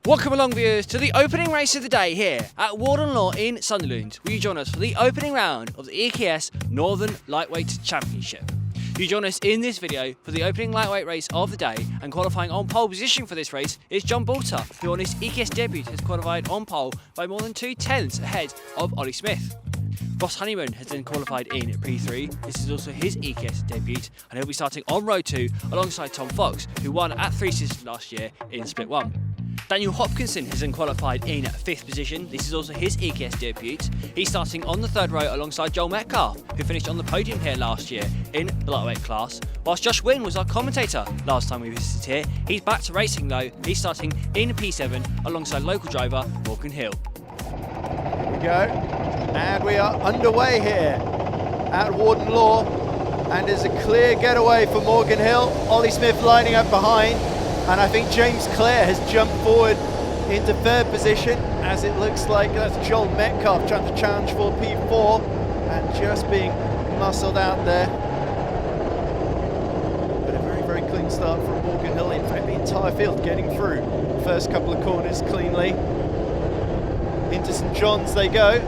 Welcome along, viewers, to the opening race of the day here at Warden Law in Sunderland. Will you join us for the opening round of the EKS Northern Lightweight Championship? You join us in this video for the opening lightweight race of the day, and qualifying on pole position for this race is John Bolter, who on his EKS debut has qualified on pole by more than 2/10 ahead of Ollie Smith. Ross Honeyman has then qualified in P3. This is also his EKS debut, and he'll be starting on row 2 alongside Tom Fox, who won at 3 Sisters last year in Split 1. Daniel Hopkinson has then qualified in 5th position. This is also his EKS debut. He's starting on the 3rd row alongside Joel Metcalf, who finished on the podium here last year in the lightweight class. Whilst Josh Wynn was our commentator last time we visited here, he's back to racing though. He's starting in P7 alongside local driver Morgan Hill. Here we go, and we are underway here at Warden Law, and there's a clear getaway for Morgan Hill. Ollie Smith lining up behind. And I think James Clare has jumped forward into 3rd position, as it looks like that's Joel Metcalf trying to challenge for P4 and just being muscled out there. But a very, very clean start from Morgan Hill. In fact, the entire field getting through the first couple of corners cleanly. Into St John's they go.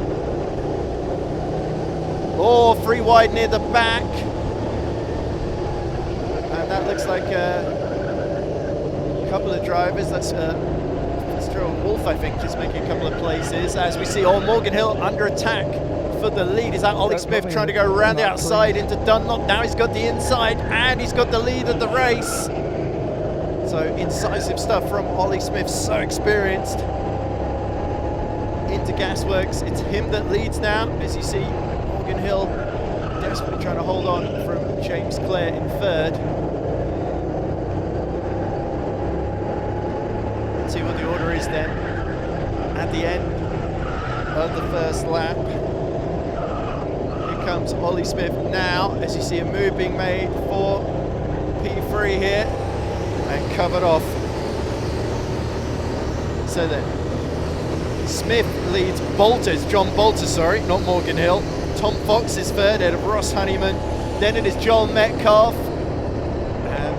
Oh, 3 wide near the back. And that looks like couple of drivers. That's Fitzgerald Wolf, I think, just making a couple of places as we see Morgan Hill under attack for the lead. Is that Ollie Smith trying to go around the outside into Dunlop? Now he's got the inside and he's got the lead of the race. So incisive stuff from Ollie Smith, so experienced. Into Gasworks, it's him that leads now, as you see Morgan Hill desperately trying to hold on from James Clare in 3rd. See what the order is then at the end of the first lap. Here comes Ollie Smith now, as you see a move being made for P3 here, and covered off. So then Smith leads John Bolter, sorry, not Morgan Hill. Tom Fox is 3rd ahead of Ross Honeyman. Then it is Joel Metcalf, and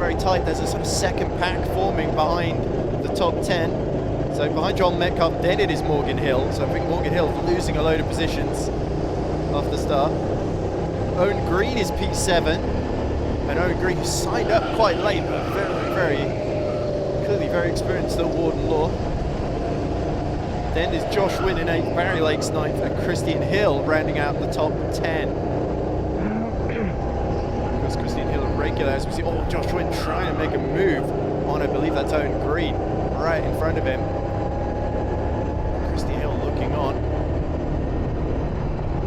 very tight. There's a sort of second pack forming behind the top 10. So behind John Metcalf, then it is Morgan Hill. So I think Morgan Hill losing a load of positions off the start. Owen Green is P7, and Owen Green signed up quite late, but clearly very experienced at Warden Law. Then there's Josh Wynn in 8th, Barry Lake's 9th, and Christian Hill rounding out the top 10. Christian Hill regular, as we see Josh Wynn trying to make a move on, I believe that's Owen Green, right in front of him. Christian Hill looking on.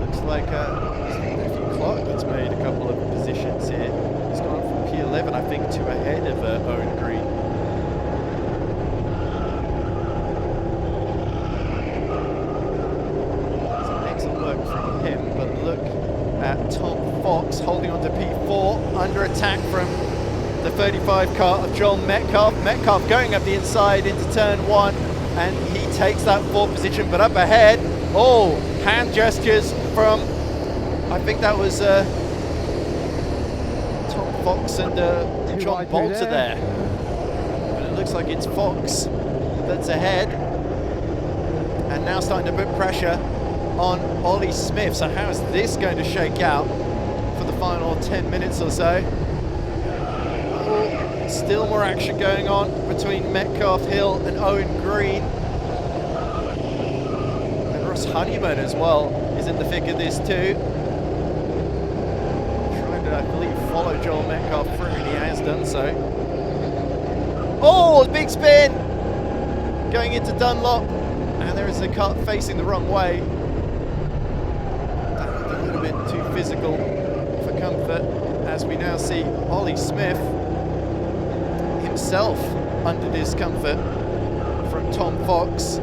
Looks like Matthew Clark that's made a couple of positions here. He's gone from P11, I think, to ahead of Owen Green. Some excellent work from him, but look at Tom Fox holding on to P4, under attack from the 35 car of Joel Metcalf. Metcalf going up the inside into turn 1, and he takes that 4th position, but up ahead, hand gestures from, I think that was Tom Fox and John Bolter there. But it looks like it's Fox that's ahead, and now starting to put pressure on Ollie Smith. So how is this going to shake out for the final 10 minutes or so? Still more action going on between Metcalf, Hill and Owen Green. And Ross Honeyman as well is in the thick of this too. Trying to, I believe, follow Joel Metcalf through, and he has done so. Big spin! Going into Dunlop, and there is a cut facing the wrong way. A little bit too physical for comfort, as we now see Ollie Smith himself under discomfort from Tom Fox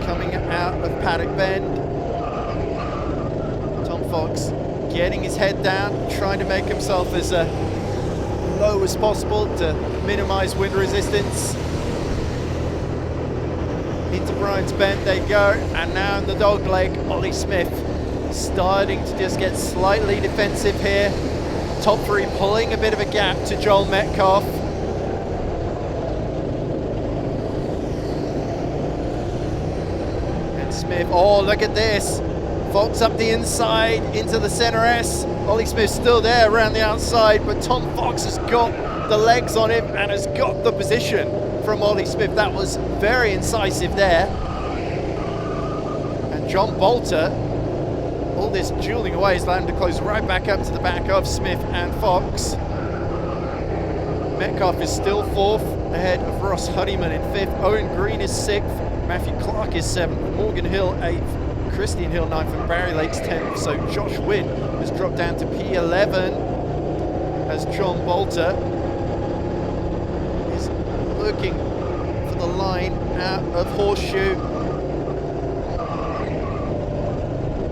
coming out of Paddock Bend. Tom Fox getting his head down, trying to make himself as low as possible to minimize wind resistance. Into Brian's Bend they go, and now in the dog leg, Ollie Smith starting to just get slightly defensive here. Top 3 pulling a bit of a gap to Joel Metcalf. Smith, oh, look at this. Fox up the inside into the center S. Ollie Smith's still there around the outside, but Tom Fox has got the legs on him and has got the position from Ollie Smith. That was very incisive there. And John Bolter, all this dueling away, is allowed him to close right back up to the back of Smith and Fox. Metcalf is still fourth, ahead of Ross Honeyman in fifth. Owen Green is sixth. Matthew Clark is seventh. Morgan Hill eighth. Christian Hill ninth, and Barry Lake's 10th. So Josh Wynn has dropped down to P11 as John Bolter is looking for the line out of Horseshoe.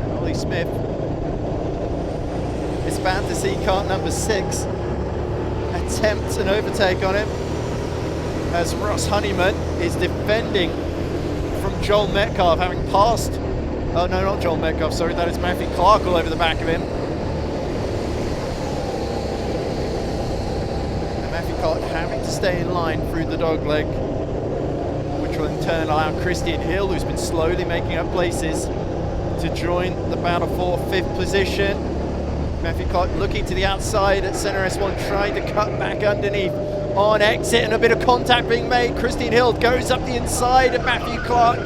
And Ollie Smith is bound to see cart number 6 attempt an overtake on him, as Ross Honeyman is defending from Joel Metcalf, having passed. Oh no, not Joel Metcalf, sorry, that is Matthew Clark all over the back of him. And Matthew Clark having to stay in line through the dog leg, which will in turn allow Christian Hill, who's been slowly making up places, to join the battle for 5th position. Matthew Clark looking to the outside at center S1, trying to cut back underneath on exit, and a bit of contact being made. Christian Hill goes up the inside of Matthew Clark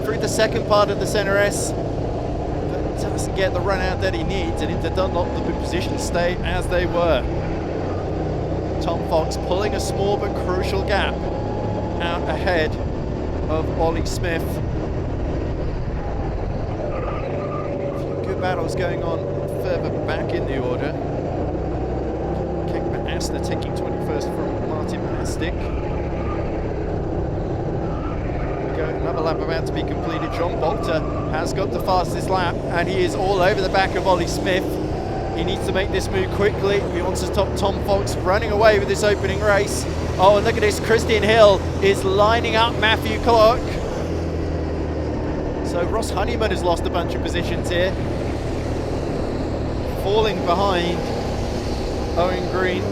through the second part of the center S, but doesn't get the run out that he needs, and into Dunlop the positions stay as they were. Tom Fox pulling a small but crucial gap out ahead of Ollie Smith. A few good battles going on further back in the order. Kekman Asner taking 21st from Martin Mastic. Another lap about to be completed. John Bolter has got the fastest lap, and he is all over the back of Ollie Smith. He needs to make this move quickly. He wants to stop Tom Fox running away with this opening race. Oh, and look at this, Christian Hill is lining up Matthew Clark. So Ross Honeyman has lost a bunch of positions here, falling behind Owen Green.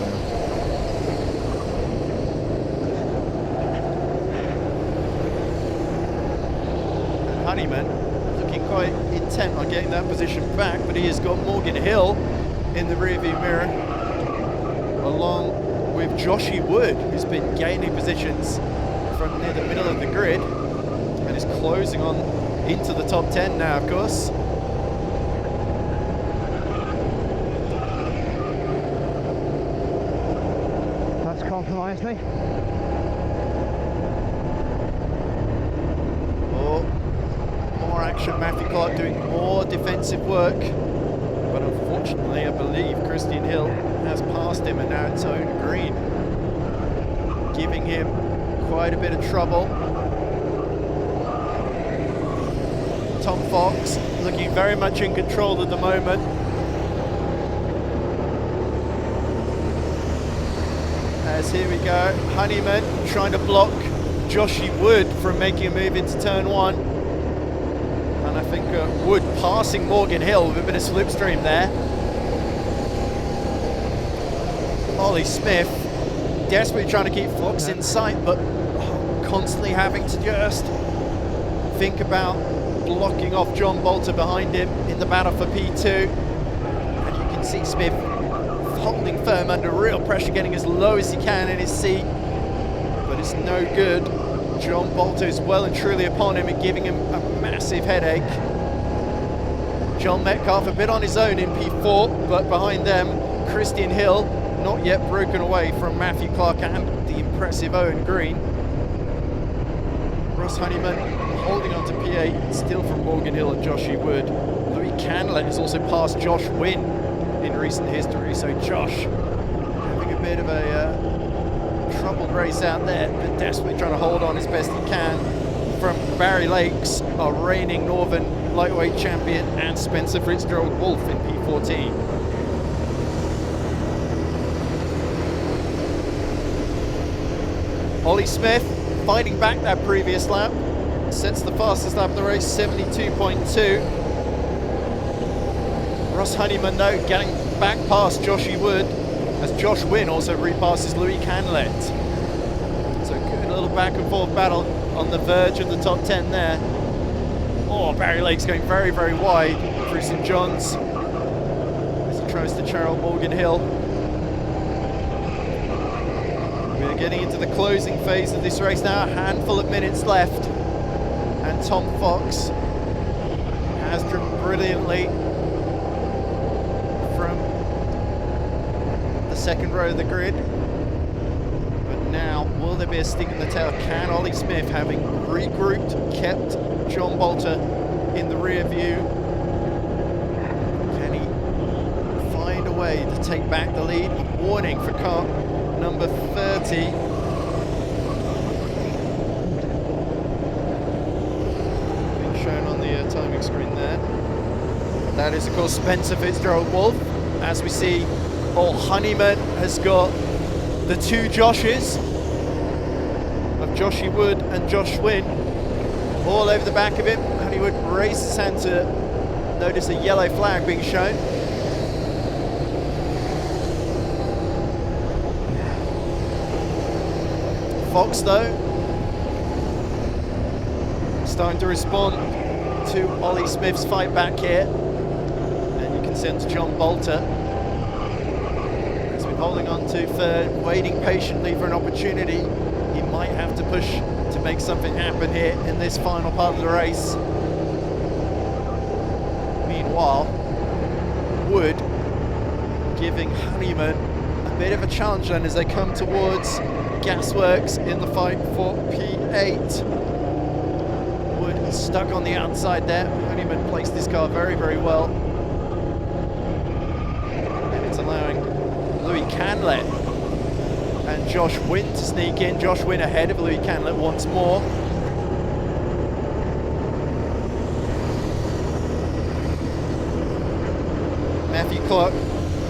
Honeyman looking quite intent on getting that position back, but he has got Morgan Hill in the rearview mirror, along with Joshy Wood, who's been gaining positions from near the middle of the grid and is closing on into the top 10 now, of course. That's compromised me. Matthew Clark doing more defensive work, but unfortunately I believe Christian Hill has passed him, and now it's Owen Green giving him quite a bit of trouble. Tom Fox looking very much in control at the moment. As here we go, Honeyman trying to block Joshy Wood from making a move into turn 1. And I think Wood passing Morgan Hill with a bit of slipstream there. Ollie Smith desperately trying to keep Fox in sight, but constantly having to just think about blocking off John Bolter behind him in the battle for P2. And you can see Smith holding firm under real pressure, getting as low as he can in his seat, but it's no good. John Bolter is well and truly upon him and giving him a massive headache. John Metcalf a bit on his own in P4, but behind them, Christian Hill, not yet broken away from Matthew Clark and the impressive Owen Green. Ross Honeyman holding on to P8, still from Morgan Hill and Joshy Wood. Louis Canlet has also passed Josh Wynn in recent history, so Josh having a bit of a troubled race out there, but desperately trying to hold on as best he can from Barry Lakes, our reigning Northern lightweight champion, and Spencer Fitzgerald Wolf in P14. Ollie Smith fighting back that previous lap, sets the fastest lap of the race, 72.2. Ross Honeyman though getting back past Joshy Wood, as Josh Wynn also repasses Louis Canlet. So good little back and forth battle on the verge of the top 10 there. Oh, Barry Lake's going very, very wide through St John's as he tries to channel Morgan Hill. We're getting into the closing phase of this race now, a handful of minutes left, and Tom Fox has driven brilliantly from the second row of the grid. But now, will there be a sting in the tail? Can Ollie Smith, having regrouped, kept John Bolter in the rear view, can he find a way to take back the lead? A warning for car number 30. Being shown on the timing screen there. That is, of course, Spencer Fitzgerald-Wolf. As we see, Honeyman has got the two Joshes of Joshy Wood and Josh Wynn all over the back of him. Honeywood raises his hand to notice a yellow flag being shown. Fox, though, starting to respond to Ollie Smith's fight back here. And you can send to John Bolter. He's been holding on to third, waiting patiently for an opportunity. He might have to push to make something happen here in this final part of the race. Meanwhile, Wood giving Honeyman a bit of a challenge then as they come towards Gasworks in the fight for P8. Wood is stuck on the outside there. Honeyman placed his car very, very well. And it's allowing Louis Canlett and Josh Wynn to sneak in. Josh Wynn ahead of Louis Canlett once more. Matthew Clark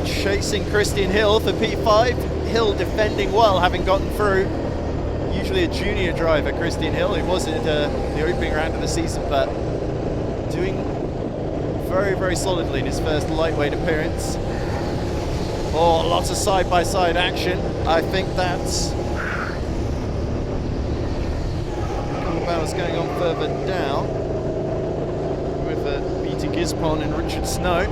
chasing Christian Hill for P5. Hill defending well, having gotten through. Usually a junior driver, Christian Hill. He was at the opening round of the season, but doing very, very solidly in his first lightweight appearance. Oh, lots of side-by-side action. I think that's a couple of battles going on further down with Peter Gisbon and Richard Snow.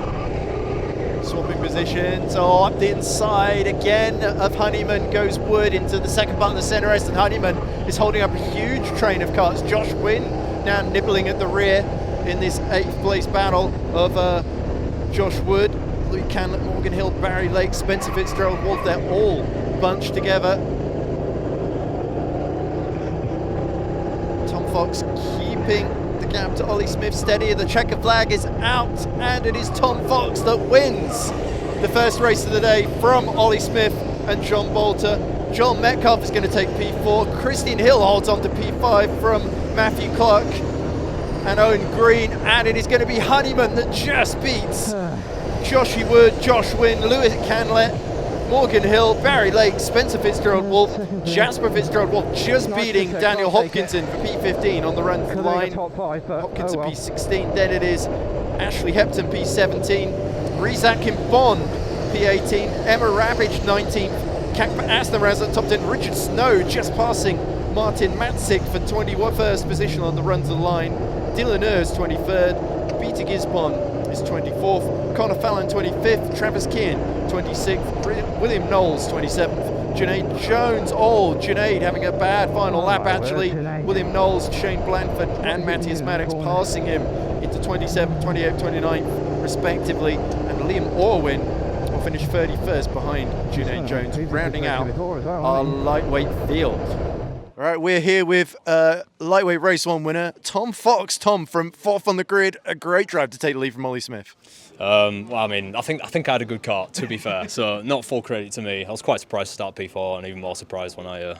Swapping positions, up the inside again of Honeyman goes Wood into the second part of the centre rest, and Honeyman is holding up a huge train of cars. Josh Wynn now nibbling at the rear in this 8th place battle of Josh Wood, Luke Canlett, Morgan Hill, Barry Lake, Spencer Fitzgerald-Wolf. They're all bunched together. Tom Fox keeping the gap to Ollie Smith steady. The checker flag is out, and it is Tom Fox that wins the first race of the day from Ollie Smith and John Bolter. John Metcalf is going to take P4. Christian Hill holds on to P5 from Matthew Clark and Owen Green, and it is going to be Honeyman that just beats Joshy Wood, Josh Wynn, Lewis Canlett, Morgan Hill, Barry Lake, Spencer Fitzgerald-Wolf, Jasper Fitzgerald-Wolf just beating Daniel Hopkinson for P15 on the run for the line. Hopkinson P16, then it is Ashley Hepton P17, Reese Atkin Bond P18, Emma Ravage 19th, Kakpa Aston at top 10, Richard Snow just passing Martin Matzik for 21st position on the run to the line, Dylan Ers 23rd, Peter Gisbon is 24th, Connor Fallon 25th, Travis Kean 26th, William Knowles 27th, Junaid Jones, Junaid having a bad final lap actually. William Knowles, Shane Blanford and Matthias Maddox passing him into 27th, 28th, 29th respectively, and Liam Orwin will finish 31st behind Junaid Jones, rounding out our lightweight field. All right, we're here with lightweight race 1 winner, Tom Fox. Tom, from 4th on the grid, a great drive to take the lead from Ollie Smith. Well, I mean, I think I had a good car, to be fair. So not full credit to me. I was quite surprised to start P4, and even more surprised when I a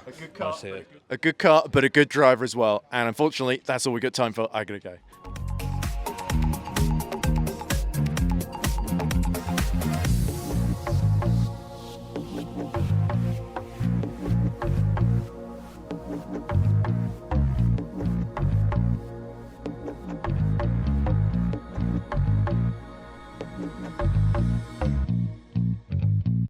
good car, but a good driver as well. And unfortunately, that's all we got time for. I gotta go.